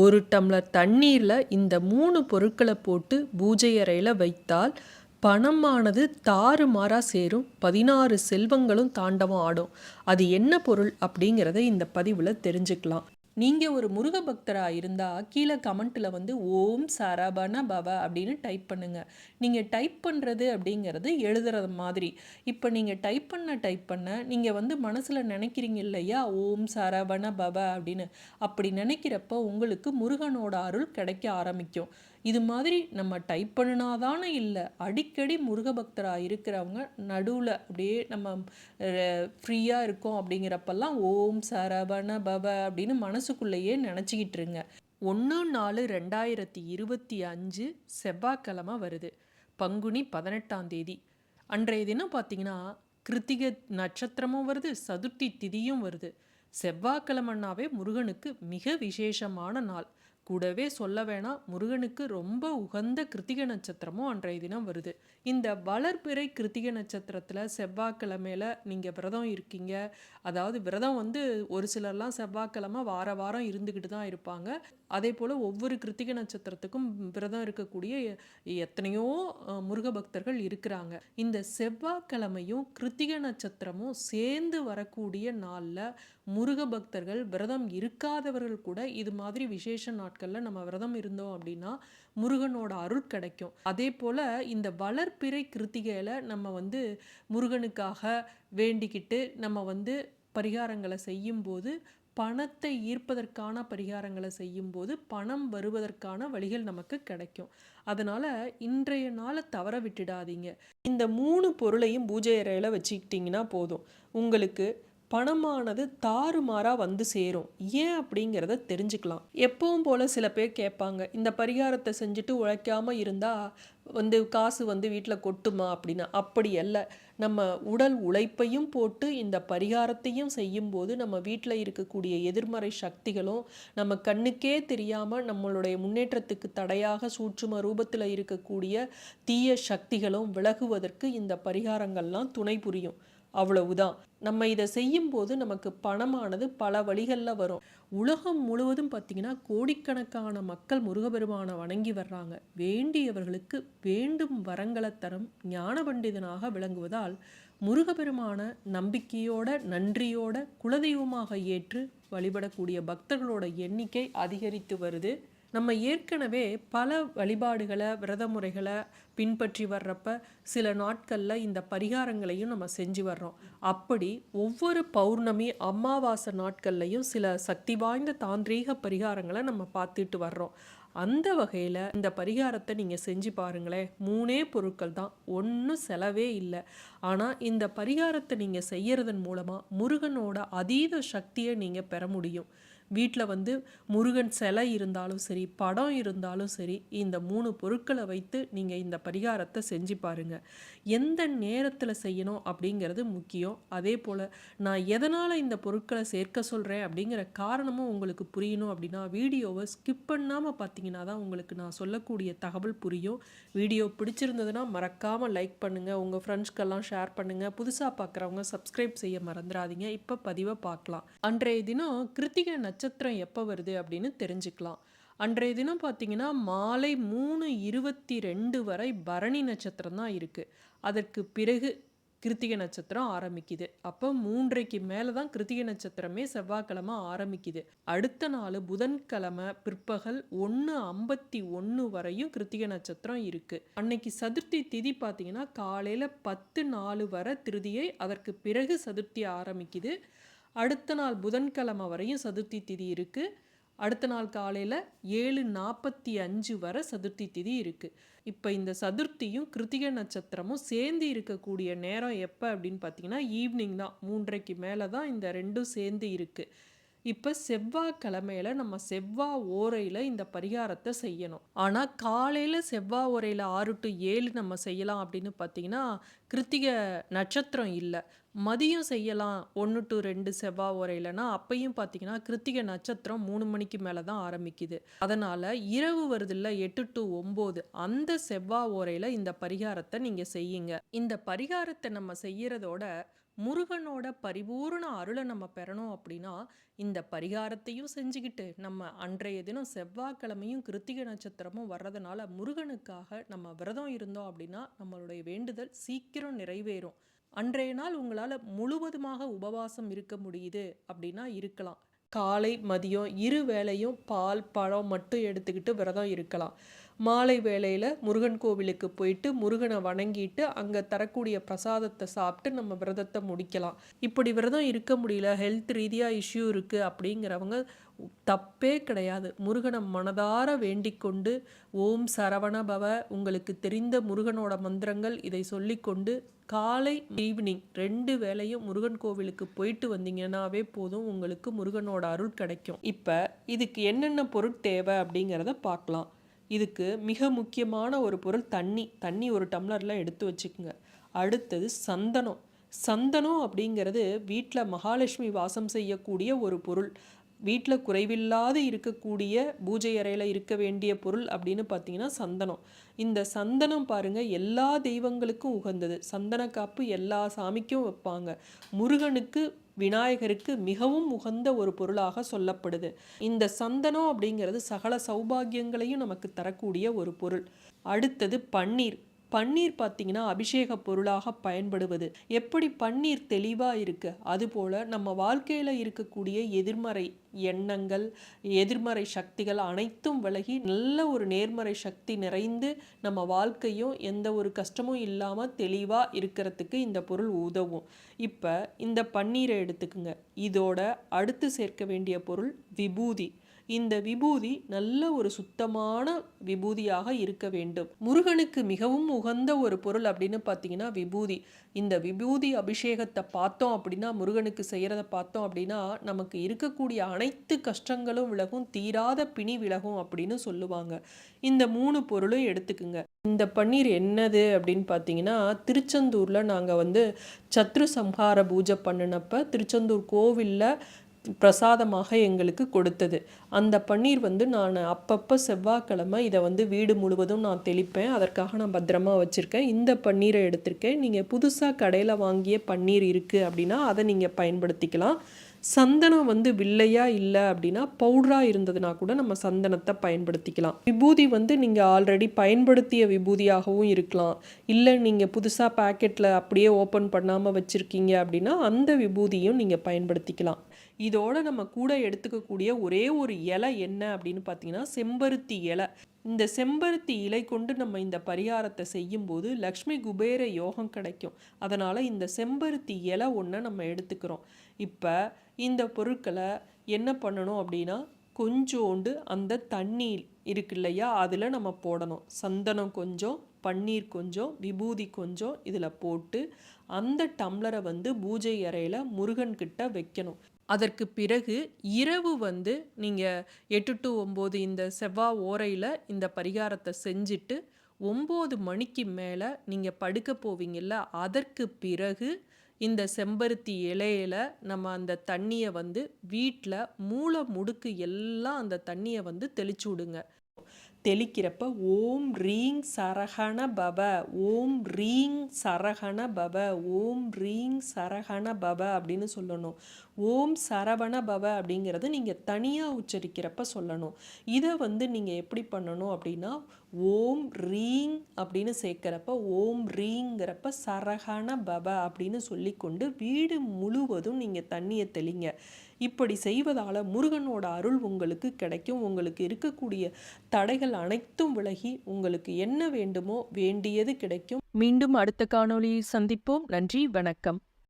ஒரு டம்ளர் தண்ணீரில் இந்த 3 பொருட்களை போட்டு பூஜை அறையில் வைத்தால் பணமானது தாறுமாறா சேரும், 16 செல்வங்களும் தாண்டவம் ஆடும். அது என்ன பொருள் அப்படிங்கிறத இந்த பதிவில் தெரிஞ்சுக்கலாம். நீங்கள் ஒரு முருக பக்தராக இருந்தால் கீழே கமெண்ட்டில் ஓம் சரவண பவ அப்படின்னு டைப் பண்ணுங்கள். நீங்கள் டைப் பண்ணுறது அப்படிங்கிறது எழுதுறது மாதிரி. இப்போ நீங்கள் டைப் பண்ண நீங்கள் மனசில் நினைக்கிறீங்க இல்லையா, ஓம் சரவண பவ அப்படின்னு. அப்படி நினைக்கிறப்ப உங்களுக்கு முருகனோட அருள் கிடைக்க ஆரம்பிக்கும். இது மாதிரி நம்ம டைப் பண்ணினாதானே இல்லை, அடிக்கடி முருக பக்தராக இருக்கிறவங்க நடுவில் அப்படியே நம்ம ஃப்ரீயாக இருக்கோம் அப்படிங்கிறப்பெல்லாம் ஓம் சரவண பவ அப்படின்னு மனசுக்குள்ளேயே நினச்சிக்கிட்டு இருங்க. 1/4/2025 செவ்வாய்க்கிழமை வருது, பங்குனி 18ஆம் தேதி. அன்றைய தினம் பார்த்தீங்கன்னா கிருத்திகை நட்சத்திரமும் வருது, சதுர்த்தி திதியும் வருது. செவ்வாய்க்கிழமைனாவே முருகனுக்கு மிக விசேஷமான நாள். கூடவே சொல்ல வேணாம், முருகனுக்கு ரொம்ப உகந்த கிருத்திகை நட்சத்திரமும் அன்றைய தினம் வருது. இந்த வளர்பிறை கிருத்திகை நட்சத்திரத்தில் செவ்வாய்க்கிழமையில் நீங்கள் விரதம் இருக்கீங்க. அதாவது விரதம் ஒரு சிலர்லாம் செவ்வாய்க்கிழமை வாரம் இருந்துக்கிட்டு தான் இருப்பாங்க. அதே போல் ஒவ்வொரு கிருத்திகை நட்சத்திரத்துக்கும் விரதம் இருக்கக்கூடிய எத்தனையோ முருக பக்தர்கள் இருக்கிறாங்க. இந்த செவ்வாய்க்கிழமையும் கிருத்திகை நட்சத்திரமும் சேர்ந்து வரக்கூடிய நாளில் முருக பக்தர்கள் விரதம் இருக்காதவர்கள் கூட இது மாதிரி விசேஷ நாட்களில் நம்ம விரதம் இருந்தோம் அப்படின்னா முருகனோட அருள் கிடைக்கும். அதே போல் இந்த வளர்பிறை கிருத்திகையில் நம்ம முருகனுக்காக வேண்டிக்கிட்டு நம்ம பரிகாரங்களை செய்யும்போது, பணத்தை ஈர்ப்பதற்கான பரிகாரங்களை செய்யும்போது பணம் வருவதற்கான வழிகள் நமக்கு கிடைக்கும். அதனால் இன்றைய நாளை தவற விட்டுடாதீங்க. இந்த 3 பொருளையும் பூஜை அறையில் வச்சுக்கிட்டிங்கன்னா போதும், உங்களுக்கு பணமானது தாறுமாறாக சேரும். ஏன் அப்படிங்கிறத தெரிஞ்சுக்கலாம். எப்பவும் போல் சில பேர் கேட்பாங்க, இந்த பரிகாரத்தை செஞ்சுட்டு உழைக்காமல் இருந்தால் காசு வீட்டில் கொட்டுமா அப்படின்னு. அப்படி அல்ல. நம்ம உடல் உழைப்பையும் போட்டு இந்த பரிகாரத்தையும் செய்யும்போது நம்ம வீட்டில் இருக்கக்கூடிய எதிர்மறை சக்திகளும் நம்ம கண்ணுக்கே தெரியாமல் நம்மளுடைய முன்னேற்றத்துக்கு தடையாக சூட்சும ரூபத்தில் இருக்கக்கூடிய தீய சக்திகளும் விலகுவதற்கு இந்த பரிகாரங்கள்லாம் துணை புரியும். அவ்வளவுதான். நம்ம இதை செய்யும்போது நமக்கு பணமானது பல வழிகளில் வரும். உலகம் முழுவதும் பார்த்திங்கன்னா கோடிக்கணக்கான மக்கள் முருகபெருமானை வணங்கி வர்றாங்க. வேண்டியவர்களுக்கு வேண்டும் வரங்களை தரும் ஞான பண்டிதனாக விளங்குவதால் முருகபெருமான நம்பிக்கையோட நன்றியோட குலதெய்வமாக ஏற்று வழிபடக்கூடிய பக்தர்களோட எண்ணிக்கை அதிகரித்து வருது. நம்ம ஏற்கனவே பல வழிபாடுகளை விரத முறைகளை பின்பற்றி வர்றப்ப சில நாட்களில் இந்த பரிகாரங்களையும் நம்ம செஞ்சு வர்றோம். அப்படி ஒவ்வொரு பௌர்ணமி அமாவாசை நாட்கள்லையும் சில சக்தி வாய்ந்த தாந்திரீக பரிகாரங்களை நம்ம பார்த்துட்டு வர்றோம். அந்த வகையில் இந்த பரிகாரத்தை நீங்கள் செஞ்சு பாருங்களேன். 3 பொருட்கள் தான், ஒன்றும் செலவே இல்லை. ஆனால் இந்த பரிகாரத்தை நீங்கள் செய்யறதன் மூலமாக முருகனோட அதீத சக்தியை நீங்கள் பெற முடியும். வீட்டில் முருகன் சிலை இருந்தாலும் சரி, படம் இருந்தாலும் சரி, இந்த 3 பொருட்களை வைத்து நீங்கள் இந்த பரிகாரத்தை செஞ்சு பாருங்கள். எந்த நேரத்தில் செய்யணும் அப்படிங்கிறது முக்கியம். அதே போல் நான் எதனால் இந்த பொருட்களை சேர்க்க சொல்கிறேன் அப்படிங்கிற காரணமும் உங்களுக்கு புரியணும் அப்படின்னா வீடியோவை ஸ்கிப் பண்ணாமல் பார்த்தீங்கன்னா தான் உங்களுக்கு நான் சொல்லக்கூடிய தகவல் புரியும். வீடியோ பிடிச்சிருந்ததுன்னா மறக்காமல் லைக் பண்ணுங்கள், உங்கள் ஃப்ரெண்ட்ஸ்க்கெல்லாம் ஷேர் பண்ணுங்கள். புதுசாக பார்க்குறவங்க சப்ஸ்கிரைப் செய்ய மறந்துடாதீங்க. இப்போ பதிவை பார்க்கலாம். அன்றைய தினம் கிருத்திகை நட்சத்திரம் எப்போ வருது அப்படின்னு தெரிஞ்சுக்கலாம். அன்றைய தினம் பார்த்தீங்கன்னா மாலை 3:22 வரை பரணி நட்சத்திரம் தான் இருக்குது. அதற்கு பிறகு கிருத்திகை நட்சத்திரம் ஆரம்பிக்குது. அப்போ 3:30க்கு மேலே தான் கிருத்திகை நட்சத்திரமே செவ்வாய்க்கிழமை ஆரம்பிக்குது. அடுத்த நாள் புதன்கிழமை பிற்பகல் 1:51 வரையும் கிருத்திகை நட்சத்திரம் இருக்குது. அன்னைக்கு சதுர்த்தி திதி பார்த்தீங்கன்னா காலையில் 10:04 வரை திருதியை, அதற்கு பிறகு சதுர்த்தி ஆரம்பிக்குது. அடுத்த நாள் புதன்கிழமை வரையும் சதுர்த்தி திதி இருக்குது. அடுத்த நாள் காலையில் 7:45 வரை சதுர்த்தி திதி இருக்குது. இப்போ இந்த சதுர்த்தியும் கிருத்திகை நட்சத்திரமும் சேர்ந்து இருக்கக்கூடிய நேரம் எப்போ அப்படின்னு பார்த்தீங்கன்னா ஈவினிங் தான். 3:30க்கு மேலே தான் இந்த ரெண்டும் சேர்ந்து இருக்குது. இப்போ செவ்வாய்க்கிழமையில நம்ம செவ்வாய் ஓரையில் இந்த பரிகாரத்தை செய்யணும். ஆனால் காலையில் செவ்வாய் ஓரையில் 6 to 7 நம்ம செய்யலாம் அப்படின்னு பார்த்தீங்கன்னா கிருத்திகை நட்சத்திரம் இல்லை. மதியம் செய்யலாம் 1 to 2 செவ்வாய் ஓரையிலனா, அப்பையும் பார்த்தீங்கன்னா கிருத்திகை நட்சத்திரம் 3 மணிக்கு மேலே தான் ஆரம்பிக்குது. அதனால் இரவு வருதில்ல 8 to 9 அந்த செவ்வாய் ஓரையில் இந்த பரிகாரத்தை நீங்கள் செய்யுங்க. இந்த பரிகாரத்தை நம்ம செய்யறதோட முருகனோட பரிபூரண அருளை நம்ம பெறணும் அப்படின்னா இந்த பரிகாரத்தையும் செஞ்சுக்கிட்டு நம்ம அன்றைய தினம் செவ்வாய்க்கிழமையும் கிருத்திகை நட்சத்திரமும் வர்றதுனால முருகனுக்காக நம்ம விரதம் இருந்தோம் அப்படின்னா நம்மளுடைய வேண்டுதல் சீக்கிரம் நிறைவேறும். அன்றைய நாள் உங்களால் முழுவதுமாக உபவாசம் இருக்க முடியுது அப்படின்னா இருக்கலாம். காலை மதியம் இரு வேளையும் பால் பழம் மட்டும் எடுத்துக்கிட்டு விரதம் இருக்கலாம். மாலை வேளையில் முருகன் கோவிலுக்கு போயிட்டு முருகனை வணங்கிட்டு அங்கே தரக்கூடிய பிரசாதத்தை சாப்பிட்டு நம்ம விரதத்தை முடிக்கலாம். இப்படி விரதம் இருக்க முடியல, ஹெல்த் ரீதியாக இஷ்யூ இருக்குது அப்படிங்கிறவங்க தப்பே கிடையாது. முருகனை மனதார வேண்டிக் கொண்டு ஓம் சரவண பவ, உங்களுக்கு தெரிந்த முருகனோட மந்திரங்கள் இதை சொல்லிக்கொண்டு காலை ஈவினிங் 2 வேளையும் முருகன் கோவிலுக்கு போயிட்டு வந்தீங்கன்னாவே போதும், உங்களுக்கு முருகனோட அருள் கிடைக்கும். இப்போ இதுக்கு என்னென்ன பொருள் தேவை அப்படிங்கிறத பார்க்கலாம். இதுக்கு மிக முக்கியமான ஒரு பொருள் தண்ணி ஒரு டம்ளரில் எடுத்து வச்சுக்கோங்க. அடுத்தது சந்தனம். சந்தனம் அப்படிங்கிறது வீட்டில் மகாலட்சுமி வாசம் செய்யக்கூடிய ஒரு பொருள். வீட்டில் குறைவில்லாது இருக்கக்கூடிய பூஜை அறையில் இருக்க வேண்டிய பொருள் அப்படின்னு பார்த்தீங்கன்னா சந்தனம். இந்த சந்தனம் பாருங்கள் எல்லா தெய்வங்களுக்கும் உகந்தது. சந்தன காப்பு எல்லா சாமிக்கும் வைப்பாங்க. முருகனுக்கு விநாயகருக்கு மிகவும் உகந்த ஒரு பொருளாக சொல்லப்படுது. இந்த சந்தனம் அப்படிங்கிறது சகல சௌபாகியங்களையும் நமக்கு தரக்கூடிய ஒரு பொருள். அடுத்தது பன்னீர். பன்னீர் பார்த்திங்கன்னா அபிஷேக பொருளாக பயன்படுவது. எப்படி பன்னீர் தெளிவாக இருக்குது, அதுபோல் நம்ம வாழ்க்கையில் இருக்கக்கூடிய எதிர்மறை எண்ணங்கள், எதிர்மறை சக்திகள் அனைத்தும் விலகி நல்ல ஒரு நேர்மறை சக்தி நிறைந்து நம்ம வாழ்க்கையும் எந்த ஒரு கஷ்டமும் இல்லாமல் தெளிவாக இருக்கிறதுக்கு இந்த பொருள் உதவும். இப்போ இந்த பன்னீரை எடுத்துக்குங்க. இதோட அடுத்து சேர்க்க வேண்டிய பொருள் விபூதி. இந்த விபூதி நல்ல ஒரு சுத்தமான விபூதியாக இருக்க வேண்டும். முருகனுக்கு மிகவும் உகந்த ஒரு பொருள் அப்படின்னு பார்த்தீங்கன்னா விபூதி. இந்த விபூதி அபிஷேகத்தை பார்த்தோம் அப்படின்னா, முருகனுக்கு செய்கிறத பார்த்தோம் அப்படின்னா நமக்கு இருக்கக்கூடிய அனைத்து கஷ்டங்களும் விலகும், தீராத பிணி விலகும் அப்படின்னு சொல்லுவாங்க. இந்த 3 பொருளும் எடுத்துக்குங்க. இந்த பன்னீர் என்னது அப்படின்னு பார்த்தீங்கன்னா, திருச்செந்தூரில் நாங்கள் சத்ரு சம்ஹார பூஜை பண்ணினப்ப திருச்செந்தூர் கோவிலில் பிரசாதமாக எங்களுக்கு கொடுத்தது. அந்த பன்னீர் நான் அப்பப்போ செவ்வாய்க்கிழமை இதை வீடு முழுவதும் நான் தெளிப்பேன். அதற்காக நான் பத்திரமா வச்சுருக்கேன். இந்த பன்னீரை எடுத்திருக்கேன். நீங்கள் புதுசாக கடையில் வாங்கிய பன்னீர் இருக்குது அப்படின்னா அதை நீங்கள் பயன்படுத்திக்கலாம். சந்தனம் வில்லையா இல்லை அப்படின்னா பவுடராக இருந்ததுன்னா கூட நம்ம சந்தனத்தை பயன்படுத்திக்கலாம். விபூதி நீங்கள் ஆல்ரெடி பயன்படுத்திய விபூதியாகவும் இருக்கலாம். இல்லை நீங்கள் புதுசாக பேக்கெட்டில் அப்படியே ஓப்பன் பண்ணாமல் வச்சுருக்கீங்க அப்படின்னா அந்த விபூதியும் நீங்கள் பயன்படுத்திக்கலாம். இதோட நம்ம கூட எடுத்துக்கக்கூடிய ஒரே ஒரு இலை என்ன அப்படின்னு பார்த்தீங்கன்னா செம்பருத்தி இலை. இந்த செம்பருத்தி இலை கொண்டு நம்ம இந்த பரிகாரத்தை செய்யும்போது லக்ஷ்மி குபேர யோகம் கிடைக்கும். அதனால் இந்த செம்பருத்தி இலை ஒன்றை நம்ம எடுத்துக்கிறோம். இப்போ இந்த பொருட்களை என்ன பண்ணணும் அப்படின்னா, கொஞ்சோண்டு அந்த தண்ணி இருக்கு இல்லையா, அதில் நம்ம போடணும். சந்தனம் கொஞ்சம், பன்னீர் கொஞ்சம், விபூதி கொஞ்சம் இதில் போட்டு அந்த டம்ளரை பூஜை அறையில் முருகன்கிட்ட வைக்கணும். அதற்கு பிறகு இரவு நீங்கள் 8 to 9 இந்த செவ்வாய் ஓரையில் இந்த பரிகாரத்தை செஞ்சுட்டு 9 மணிக்கு மேலே நீங்கள் படுக்க போவீங்கள்ல, அதற்கு பிறகு இந்த செம்பருத்தி இலையில நம்ம அந்த தண்ணியை வீட்டில் மூளை முடுக்கு எல்லாம் அந்த தண்ணியை தெளிச்சு விடுங்க. தெளிக்கிறப்ப ஓம் ரீங் சரஹண பவ, ஓம் ரீங் சரஹண பவ, ஓம் ரீங் சரஹண பவ அப்படின்னு சொல்லணும். ஓம் சரவண பவ அப்படிங்கிறது நீங்கள் தனியாக உச்சரிக்கிறப்ப சொல்லணும். இதை நீங்கள் எப்படி பண்ணணும் அப்படின்னா, ஓம் ரீங் அப்படின்னு சேர்க்கிறப்ப ஓம் ரீங்கிறப்ப சரஹண பவ அப்படின்னு சொல்லிக்கொண்டு வீடு முழுவதும் நீங்கள் தண்ணியை தெளிங்க. இப்படி செய்வதால் முருகனோட அருள் உங்களுக்கு கிடைக்கும். உங்களுக்கு இருக்கக்கூடிய தடைகள் அனைத்தும் விலகி உங்களுக்கு என்ன வேண்டுமோ வேண்டியது கிடைக்கும். மீண்டும் அடுத்த காணொளியில் சந்திப்போம். நன்றி, வணக்கம்.